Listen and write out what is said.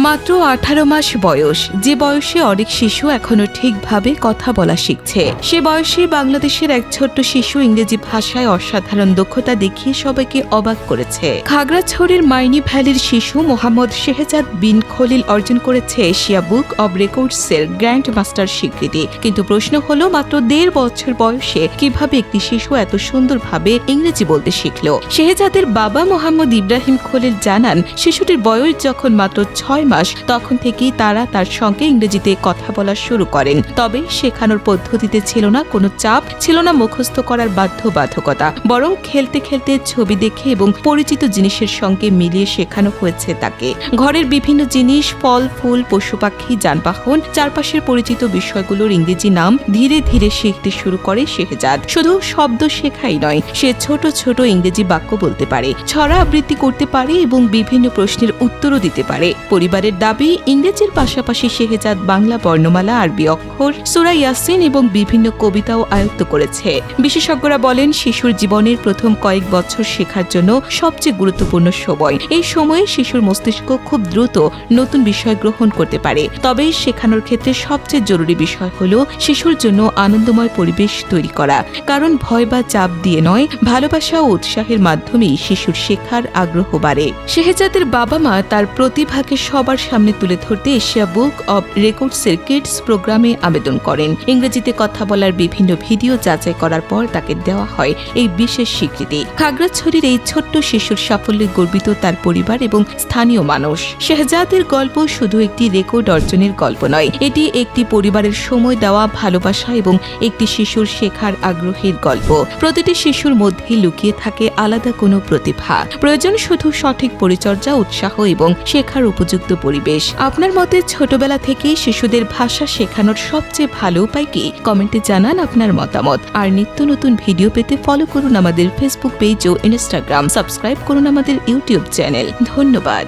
মাত্র 18 মাস বয়স, যে বয়সে অনেক শিশু এখনো ঠিকভাবে কথা বলা শিখছে। সে বয়সে বাংলাদেশের এক ছোট্ট শিশু ইংরেজি ভাষায় অসাধারণ দক্ষতা দেখিয়ে সবাইকে অবাক করেছে। খাগড়াছড়ির মাইনি ভ্যালির শিশু মোহাম্মদ শেহজাদ বিন খলিল অর্জন করেছে এশিয়া বুক অব রেকর্ডসের গ্র্যান্ড মাস্টার স্বীকৃতি। কিন্তু প্রশ্ন হলো, মাত্র 1.5 বছর বয়সে কিভাবে একটি শিশু এত সুন্দরভাবে ইংরেজি বলতে শিখল? শেহজাদের বাবা মোহাম্মদ ইব্রাহিম খলিল জানান, শিশুটির বয়স যখন মাত্র 6 মাস তখন থেকেই তার সঙ্গে ইংরেজিতে কথা বলা শুরু করেন। তবে শেখানোর পদ্ধতিতে ছিল না কোনো চাপ, ছিল না মুখস্থ করার বাধ্যবাধকতা, বরং খেলতে খেলতে ছবি দেখে এবং পরিচিত জিনিসের সঙ্গে মিলিয়ে শেখানো হয়েছে তাকে। ঘরের বিভিন্ন জিনিস, ফল, ফুল, পশু পাখি, যানবাহন, চারপাশের পরিচিত বিষয়গুলোর ইংরেজি নাম ধীরে ধীরে শিখতে শুরু করে শেহজাদ। শুধু শব্দ শেখাই নয়, সে ছোট ছোট ইংরেজি বাক্য বলতে পারে, ছড়া আবৃত্তি করতে পারে এবং বিভিন্ন প্রশ্নের উত্তরও দিতে পারে। পরিবারের দাবি, ইংরেজির পাশাপাশি শেহজাদ বাংলা বর্ণমালা, আরবি অক্ষর, সূরা ইয়াসিন এবং বিভিন্ন কবিতাও আয়ত্ত করেছে। বিশেষজ্ঞরা বলেন, শিশুর জীবনের প্রথম কয়েক বছর শেখার জন্য সবচেয়ে গুরুত্বপূর্ণ সময়। এই সময়ে শিশুর মস্তিষ্ক খুব দ্রুত নতুন বিষয় গ্রহণ করতে পারে। তবে শেখানোর ক্ষেত্রে সবচেয়ে জরুরি বিষয় হলো শিশুর জন্য আনন্দময় পরিবেশ তৈরি করা। কারণ ভয় বা চাপ দিয়ে নয়, ভালোবাসা ও উৎসাহের মাধ্যমেই শিশুর শেখার আগ্রহ বাড়ে। শেহজাদের বাবা মা তার প্রতিভাকে সবার সামনে তুলে ধরতে এশিয়া বুক অব রেকর্ডসের কিডস প্রোগ্রামে আবেদন করেন। ইংরেজিতে কথা বলার বিভিন্ন ভিডিও যাচাই করার পর তাকে দেওয়া হয় এই বিশেষ স্বীকৃতি। খাগড়াছড়ির এই ছোট্ট শিশুর সাফল্যে গর্বিত তার পরিবার এবং স্থানীয় মানুষ। শেহজাদের গল্প শুধু একটি রেকর্ড অর্জনের গল্প নয়, এটি একটি পরিবারের সময় দেওয়া, ভালোবাসা এবং একটি শিশুর শেখার আগ্রহের গল্প। প্রতিটি শিশুর মধ্যে লুকিয়ে থাকে আলাদা কোনো প্রতিভা। প্রয়োজন শুধু সঠিক পরিচর্যা, উৎসাহ এবং শেখার উপযুক্ত পরিবেশ। আপনার মতে ছোটবেলা থেকেই শিশুদের ভাষা শেখানোর সবচেয়ে ভালো উপায় কি? কমেন্টে জানান আপনার মতামত। আর নিত্য নতুন ভিডিও পেতে ফলো করুন আমাদের ফেসবুক পেজ ও ইনস্টাগ্রাম। সাবস্ক্রাইব করুন আমাদের ইউটিউব চ্যানেল। ধন্যবাদ।